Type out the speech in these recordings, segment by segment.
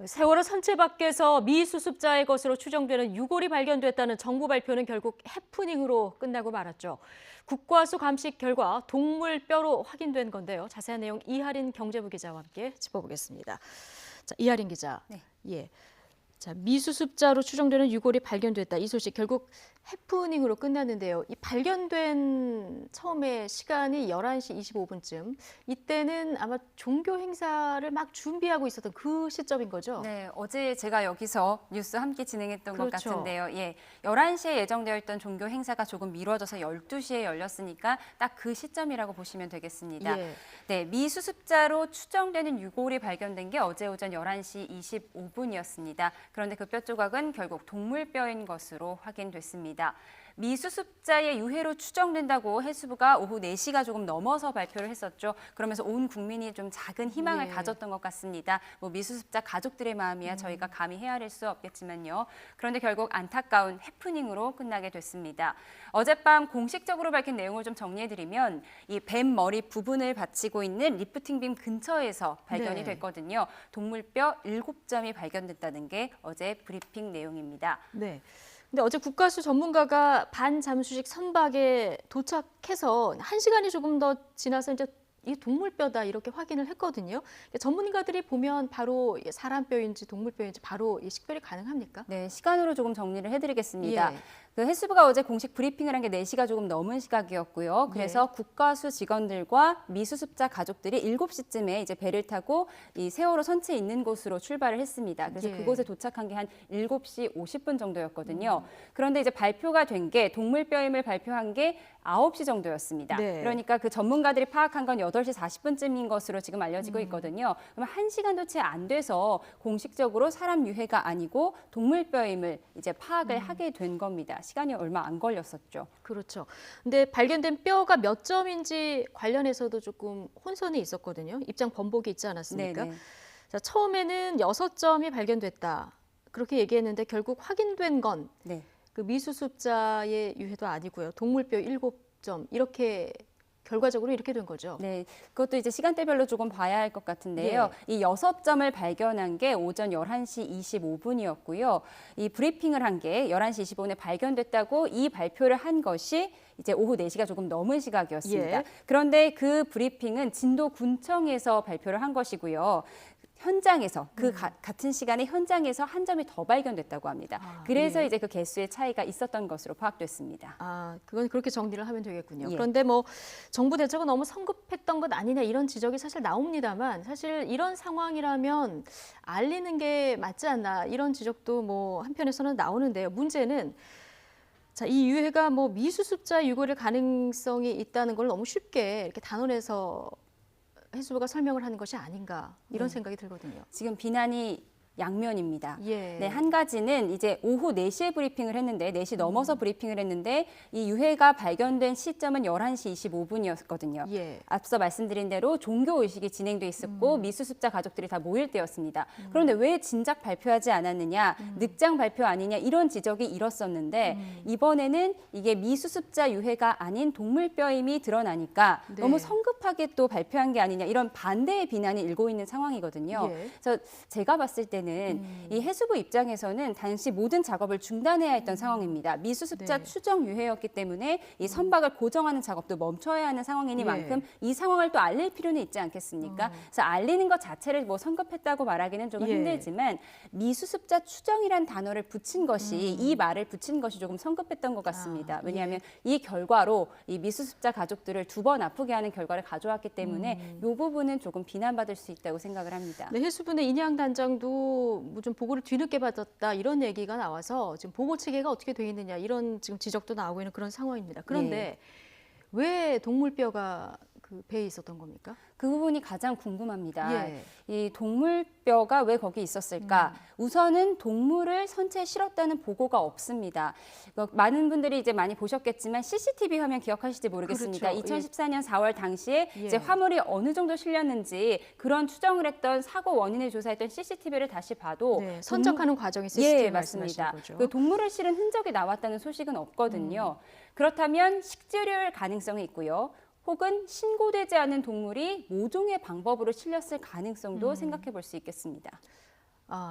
세월호 선체 밖에서 미수습자의 것으로 추정되는 유골이 발견됐다는 정부 발표는 결국 해프닝으로 끝나고 말았죠. 국과수 감식 결과 동물뼈로 확인된 건데요. 자세한 내용 이하린 경제부 기자와 함께 짚어보겠습니다. 자, 이하린 기자. 네. 예. 자, 미수습자로 추정되는 유골이 발견됐다. 이 소식 결국 해프닝으로 끝났는데요. 이 발견된 처음에 시간이 11시 25분쯤. 이때는 아마 종교 행사를 막 준비하고 있었던 그 시점인 거죠? 네, 어제 제가 여기서 뉴스 함께 진행했던 것 그렇죠. 같은데요. 예, 11시에 예정되어 있던 종교 행사가 조금 미뤄져서 12시에 열렸으니까 딱 그 시점이라고 보시면 되겠습니다. 예. 네, 미수습자로 추정되는 유골이 발견된 게 어제 오전 11시 25분이었습니다. 그런데 그 뼈 조각은 결국 동물뼈인 것으로 확인됐습니다. 미수습자의 유해로 추정된다고 해수부가 오후 4시가 조금 넘어서 발표를 했었죠. 그러면서 온 국민이 좀 작은 희망을 네. 가졌던 것 같습니다. 뭐 미수습자 가족들의 마음이야 저희가 감히 헤아릴 수 없겠지만요. 그런데 결국 안타까운 해프닝으로 끝나게 됐습니다. 어젯밤 공식적으로 밝힌 내용을 좀 정리해드리면 이 뱀 머리 부분을 받치고 있는 리프팅빔 근처에서 발견이 네. 됐거든요. 동물뼈 7점이 발견됐다는 게 어제 브리핑 내용입니다. 네. 근데 어제 국가수 전문가가 반잠수식 선박에 도착해서 1시간이 조금 더 지나서 이제 이 동물뼈다 이렇게 확인을 했거든요. 전문가들이 보면 바로 사람 뼈인지 동물뼈인지 바로 이 식별이 가능합니까? 네, 시간으로 조금 정리를 해드리겠습니다. 예. 그 해수부가 어제 공식 브리핑을 한 게 4시가 조금 넘은 시각이었고요. 그래서 국과수 직원들과 미수습자 가족들이 7시쯤에 이제 배를 타고 이 세월호 선체 있는 곳으로 출발을 했습니다. 그래서 예. 그곳에 도착한 게 한 7시 50분 정도였거든요. 그런데 이제 발표가 된 게 동물뼈임을 발표한 게 9시 정도였습니다. 네. 그러니까 그 전문가들이 파악한 건 8시 40분쯤인 것으로 지금 알려지고 있거든요. 그러면 1시간도 채 안 돼서 공식적으로 사람 유해가 아니고 동물뼈임을 이제 파악을 하게 된 겁니다. 시간이 얼마 안 걸렸었죠. 그렇죠. 근데 발견된 뼈가 몇 점인지 관련해서도 조금 혼선이 있었거든요. 입장 번복이 있지 않았습니까? 네네. 자, 처음에는 6점이 발견됐다. 그렇게 얘기했는데 결국 확인된 건 네. 그 미수습자의 유해도 아니고요. 동물뼈 7점 이렇게 결과적으로 이렇게 된 거죠. 네, 그것도 이제 시간대별로 조금 봐야 할 것 같은데요. 이 6점을 발견한 게 오전 11시 25분이었고요. 이 브리핑을 한 게 11시 25분에 발견됐다고 이 발표를 한 것이 이제 오후 4시가 조금 넘은 시각이었습니다. 예. 그런데 그 브리핑은 진도군청에서 발표를 한 것이고요. 현장에서 같은 시간에 현장에서 한 점이 더 발견됐다고 합니다. 그래서 예. 이제 그 개수의 차이가 있었던 것으로 파악됐습니다. 아, 그건 그렇게 정리를 하면 되겠군요. 예. 그런데 뭐 정부 대처가 너무 성급했던 것 아니냐 이런 지적이 사실 나옵니다만 사실 이런 상황이라면 알리는 게 맞지 않나 이런 지적도 뭐 한편에서는 나오는데요. 문제는 자, 이 유해가 뭐 미수습자 유골일 가능성이 있다는 걸 너무 쉽게 이렇게 단언해서 해수부가 설명을 하는 것이 아닌가 이런 생각이 들거든요. 지금 비난이 양면입니다. 예. 네, 한 가지는 이제 오후 4시에 브리핑을 했는데 4시 넘어서 브리핑을 했는데 이 유해가 발견된 시점은 11시 25분이었거든요. 예. 앞서 말씀드린 대로 종교 의식이 진행돼 있었고 미수습자 가족들이 다 모일 때였습니다. 그런데 왜 진작 발표하지 않았느냐, 늑장 발표 아니냐 이런 지적이 일었었는데 이번에는 이게 미수습자 유해가 아닌 동물뼈임이 드러나니까 네. 너무 성급하게 또 발표한 게 아니냐 이런 반대의 비난이 일고 있는 상황이거든요. 예. 그래서 제가 봤을 때는 이 해수부 입장에서는 당시 모든 작업을 중단해야 했던 상황입니다. 미수습자 네. 추정 유해였기 때문에 이 선박을 고정하는 작업도 멈춰야 하는 상황이니만큼 이 상황을 또 알릴 필요는 있지 않겠습니까? 그래서 알리는 것 자체를 뭐 성급했다고 말하기는 조금 예. 힘들지만 미수습자 추정이란 단어를 붙인 것이 이 말을 붙인 것이 조금 성급했던 것 같습니다. 왜냐하면 이 결과로 이 미수습자 가족들을 2번 아프게 하는 결과를 가져왔기 때문에 이 부분은 조금 비난받을 수 있다고 생각을 합니다. 네, 해수부의 인양 단장도 뭐 좀 보고를 뒤늦게 받았다 이런 얘기가 나와서 지금 보고 체계가 어떻게 돼 있느냐 이런 지금 지적도 나오고 있는 그런 상황입니다. 그런데 왜 동물뼈가 그 배에 있었던 겁니까? 그 부분이 가장 궁금합니다. 예. 이 동물뼈가 왜 거기 있었을까? 우선은 동물을 선체에 실었다는 보고가 없습니다. 많은 분들이 이제 많이 보셨겠지만 CCTV 화면 기억하실지 모르겠습니다. 그렇죠. 2014년 4월 당시에 예. 이제 화물이 어느 정도 실렸는지 그런 추정을 했던 사고 원인을 조사했던 CCTV를 다시 봐도 네, 선적하는 과정이 CCTV 예, 말씀하시는 맞습니다. 거죠. 그 동물을 실은 흔적이 나왔다는 소식은 없거든요. 그렇다면 식재료일 가능성이 있고요. 혹은 신고되지 않은 동물이 모종의 방법으로 실렸을 가능성도 생각해 볼 수 있겠습니다.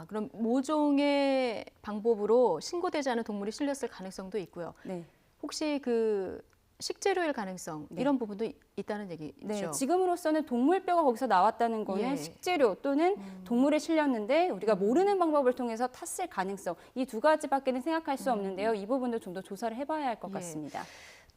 그럼 모종의 방법으로 신고되지 않은 동물이 실렸을 가능성도 있고요. 네. 혹시 그 식재료일 가능성 네. 이런 부분도 있다는 얘기죠. 네, 지금으로서는 동물뼈가 거기서 나왔다는 거는 예. 식재료 또는 동물에 실렸는데 우리가 모르는 방법을 통해서 탔을 가능성 이 두 가지밖에는 생각할 수 없는데요. 이 부분도 좀 더 조사를 해봐야 할 것 예. 같습니다.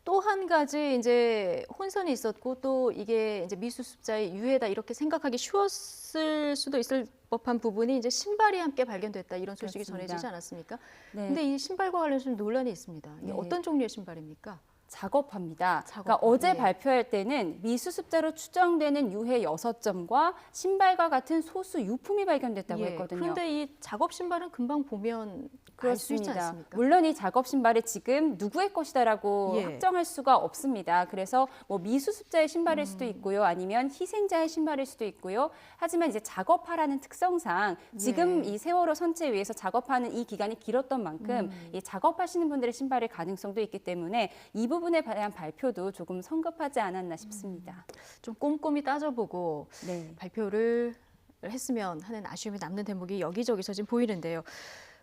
또 한 가지 이제 혼선이 있었고 또 이게 이제 미수습자의 유해다 이렇게 생각하기 쉬웠을 수도 있을 법한 부분이 이제 신발이 함께 발견됐다 이런 소식이 그렇습니다. 전해지지 않았습니까? 네. 근데 이 신발과 관련해서 좀 논란이 있습니다. 이게 네. 어떤 종류의 신발입니까? 작업합니다. 작업화, 그러니까 어제 예. 발표할 때는 미수습자로 추정되는 유해 6점과 신발과 같은 소수 유품이 발견됐다고 예, 했거든요. 그런데 이 작업 신발은 금방 보면 알 수 있지 그렇습니다. 않습니까? 물론 이 작업 신발이 지금 누구의 것이다라고 예. 확정할 수가 없습니다. 그래서 뭐 미수습자의 신발일 수도 있고요, 아니면 희생자의 신발일 수도 있고요. 하지만 이제 작업하라는 특성상 지금 예. 이 세월호 선체 위에서 작업하는 이 기간이 길었던 만큼 이 작업하시는 분들의 신발일 가능성도 있기 때문에 이 부분에 대한 발표도 조금 성급하지 않았나 싶습니다. 좀 꼼꼼히 따져보고 네. 발표를 했으면 하는 아쉬움이 남는 대목이 여기저기서 지금 보이는데요.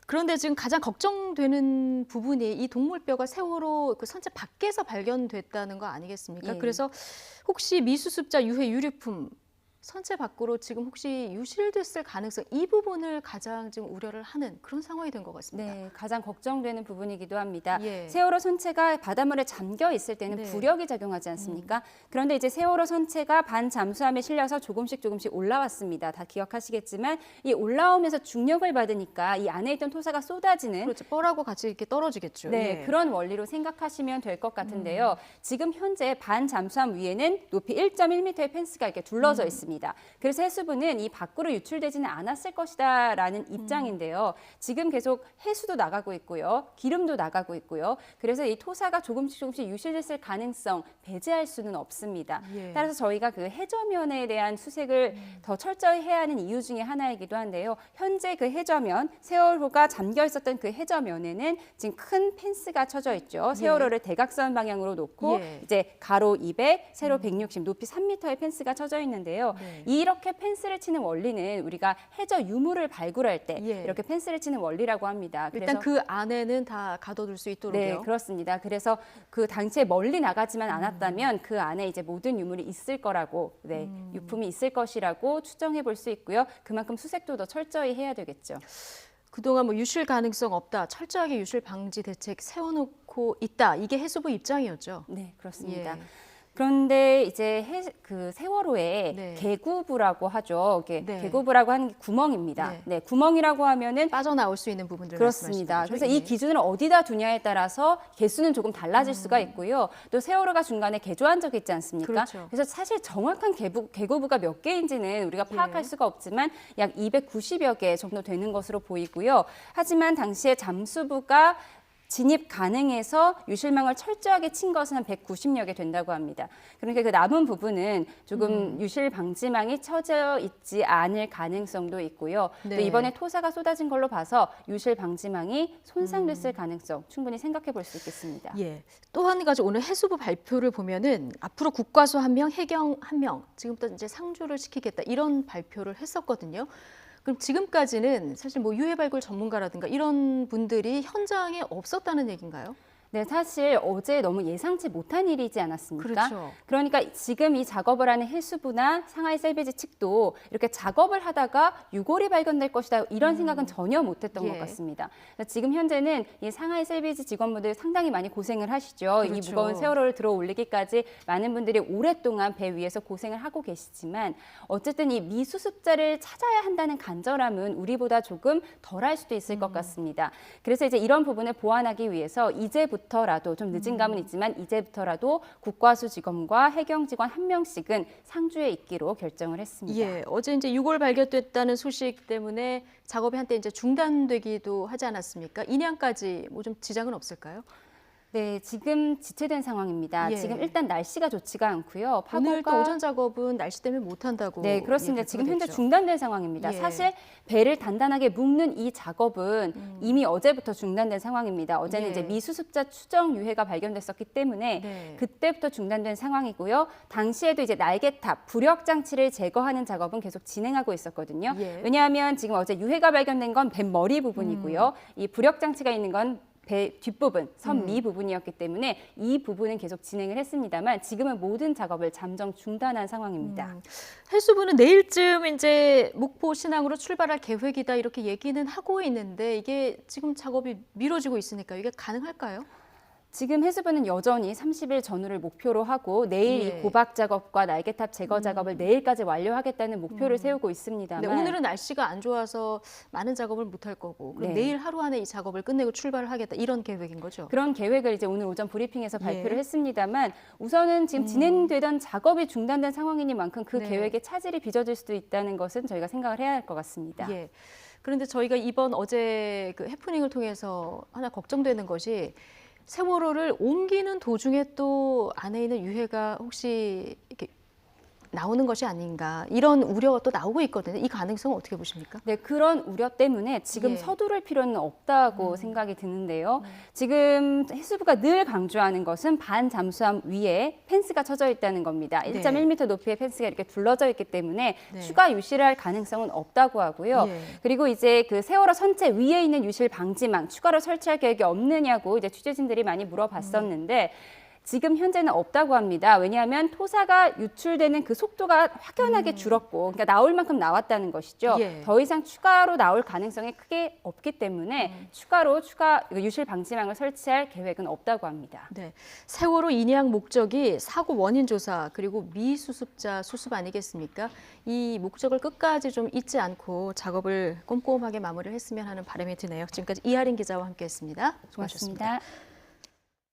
그런데 지금 가장 걱정되는 부분이 이 동물뼈가 세월호 그 선체 밖에서 발견됐다는 거 아니겠습니까? 예. 그래서 혹시 미수습자 유해 유류품 선체 밖으로 지금 혹시 유실됐을 가능성 이 부분을 가장 지금 우려를 하는 그런 상황이 된 것 같습니다. 네, 가장 걱정되는 부분이기도 합니다. 예. 세월호 선체가 바닷물에 잠겨 있을 때는 네. 부력이 작용하지 않습니까? 그런데 이제 세월호 선체가 반잠수함에 실려서 조금씩 올라왔습니다. 다 기억하시겠지만 이 올라오면서 중력을 받으니까 이 안에 있던 토사가 쏟아지는 그렇죠. 뻘하고 같이 이렇게 떨어지겠죠. 네, 예. 그런 원리로 생각하시면 될 것 같은데요. 지금 현재 반잠수함 위에는 높이 1.1m의 펜스가 이렇게 둘러져 있습니다. 그래서 해수부는 이 밖으로 유출되지는 않았을 것이다라는 입장인데요. 지금 계속 해수도 나가고 있고요, 기름도 나가고 있고요. 그래서 이 토사가 조금씩 유실됐을 가능성 배제할 수는 없습니다. 예. 따라서 저희가 그 해저면에 대한 수색을 더 철저히 해야 하는 이유 중에 하나이기도 한데요. 현재 그 해저면, 세월호가 잠겨 있었던 그 해저면에는 지금 큰 펜스가 쳐져 있죠. 세월호를 대각선 방향으로 놓고 예. 이제 가로 200, 세로 160, 높이 3m의 펜스가 쳐져 있는데요. 네. 이렇게 펜스를 치는 원리는 우리가 해저 유물을 발굴할 때 예. 이렇게 펜스를 치는 원리라고 합니다. 일단 그 안에는 다 가둬둘 수 있도록요. 네, 그렇습니다. 그래서 그 당시에 멀리 나가지만 않았다면 그 안에 이제 모든 유물이 있을 거라고, 네, 유품이 있을 것이라고 추정해 볼 수 있고요. 그만큼 수색도 더 철저히 해야 되겠죠. 그동안 뭐 유실 가능성 없다, 철저하게 유실 방지 대책 세워놓고 있다. 이게 해수부 입장이었죠. 네, 그렇습니다. 예. 그런데 이제 그 세월호에 네. 개구부라고 하죠. 이게 네. 개구부라고 하는 게 구멍입니다. 네. 네, 구멍이라고 하면은 빠져나올 수 있는 부분들 그렇습니다. 말씀하시는 그래서 거죠? 이 예. 기준을 어디다 두냐에 따라서 개수는 조금 달라질 수가 있고요. 또 세월호가 중간에 개조한 적이 있지 않습니까? 그렇죠. 그래서 사실 정확한 개구부가 몇 개인지는 우리가 파악할 예. 수가 없지만 약 290여 개 정도 되는 것으로 보이고요. 하지만 당시에 잠수부가 진입 가능해서 유실망을 철저하게 친 것은 한 190여 개 된다고 합니다. 그러니까 그 남은 부분은 조금 유실 방지망이 쳐져 있지 않을 가능성도 있고요. 네. 또 이번에 토사가 쏟아진 걸로 봐서 유실 방지망이 손상됐을 가능성 충분히 생각해 볼 수 있겠습니다. 예. 또 한 가지 오늘 해수부 발표를 보면은 앞으로 국과수 1명, 해경 1명, 지금부터 이제 상주를 시키겠다 이런 발표를 했었거든요. 그럼 지금까지는 사실 뭐 유해 발굴 전문가라든가 이런 분들이 현장에 없었다는 얘기인가요? 네, 사실 어제 너무 예상치 못한 일이지 않았습니까? 그렇죠. 그러니까 지금 이 작업을 하는 해수부나 상하이 셀비지 측도 이렇게 작업을 하다가 유골이 발견될 것이다 이런 생각은 전혀 못했던 예. 것 같습니다. 지금 현재는 이 상하이 셀비지 직원분들 상당히 많이 고생을 하시죠. 이 그렇죠. 무거운 세월호를 들어 올리기까지 많은 분들이 오랫동안 배 위에서 고생을 하고 계시지만 어쨌든 이 미수습자를 찾아야 한다는 간절함은 우리보다 조금 덜할 수도 있을 것 같습니다. 그래서 이제 이런 부분을 보완하기 위해서 이제부터라도 좀 늦은 감은 있지만 이제부터라도 국과수 직원과 해경 직원 1명씩은 상주에 있기로 결정을 했습니다. 예, 어제 이제 유골 발견됐다는 소식 때문에 작업이 한때 이제 중단되기도 하지 않았습니까? 인양까지 뭐 좀 지장은 없을까요? 네, 지금 지체된 상황입니다. 예. 지금 일단 날씨가 좋지가 않고요. 오늘 또 오전 작업은 날씨 때문에 못 한다고. 네, 그렇습니다. 얘기가 지금 현재 됐죠. 중단된 상황입니다. 예. 사실 배를 단단하게 묶는 이 작업은 이미 어제부터 중단된 상황입니다. 어제는 예. 이제 미수습자 추정 유해가 발견됐었기 때문에 네. 그때부터 중단된 상황이고요. 당시에도 이제 날개탑, 부력 장치를 제거하는 작업은 계속 진행하고 있었거든요. 예. 왜냐하면 지금 어제 유해가 발견된 건 배 머리 부분이고요. 이 부력 장치가 있는 건 배 뒷부분, 선미 부분이었기 때문에 이 부분은 계속 진행을 했습니다만 지금은 모든 작업을 잠정 중단한 상황입니다. 해수부는 내일쯤 이제 목포 신항으로 출발할 계획이다 이렇게 얘기는 하고 있는데 이게 지금 작업이 미뤄지고 있으니까 이게 가능할까요? 지금 해수부는 여전히 30일 전후를 목표로 하고 내일 예. 이 고박 작업과 날개탑 제거 작업을 내일까지 완료하겠다는 목표를 세우고 있습니다만 네, 오늘은 날씨가 안 좋아서 많은 작업을 못 할 거고 그럼 네. 내일 하루 안에 이 작업을 끝내고 출발을 하겠다 이런 계획인 거죠? 그런 계획을 이제 오늘 오전 브리핑에서 발표를 예. 했습니다만 우선은 지금 진행되던 작업이 중단된 상황이니만큼 그 네. 계획에 차질이 빚어질 수도 있다는 것은 저희가 생각을 해야 할 것 같습니다. 예. 그런데 저희가 이번 어제 그 해프닝을 통해서 하나 걱정되는 것이 세월호를 옮기는 도중에 또 안에 있는 유해가 혹시 이렇게 나오는 것이 아닌가 이런 우려가 또 나오고 있거든요. 이 가능성은 어떻게 보십니까? 네, 그런 우려 때문에 지금 예. 서두를 필요는 없다고 생각이 드는데요. 지금 해수부가 늘 강조하는 것은 반잠수함 위에 펜스가 쳐져 있다는 겁니다. 네. 1.1m 높이의 펜스가 이렇게 둘러져 있기 때문에 네. 추가 유실을 할 가능성은 없다고 하고요. 예. 그리고 이제 그 세월호 선체 위에 있는 유실 방지망 추가로 설치할 계획이 없느냐고 이제 취재진들이 많이 물어봤었는데 지금 현재는 없다고 합니다. 왜냐하면 토사가 유출되는 그 속도가 확연하게 줄었고, 그러니까 나올 만큼 나왔다는 것이죠. 예. 더 이상 추가로 나올 가능성이 크게 없기 때문에 추가 유실 방지망을 설치할 계획은 없다고 합니다. 네. 세월호 인양 목적이 사고 원인 조사 그리고 미수습자 수습 아니겠습니까? 이 목적을 끝까지 좀 잊지 않고 작업을 꼼꼼하게 마무리를 했으면 하는 바람이 드네요. 지금까지 이하린 기자와 함께했습니다. 수고하셨습니다. 고맙습니다.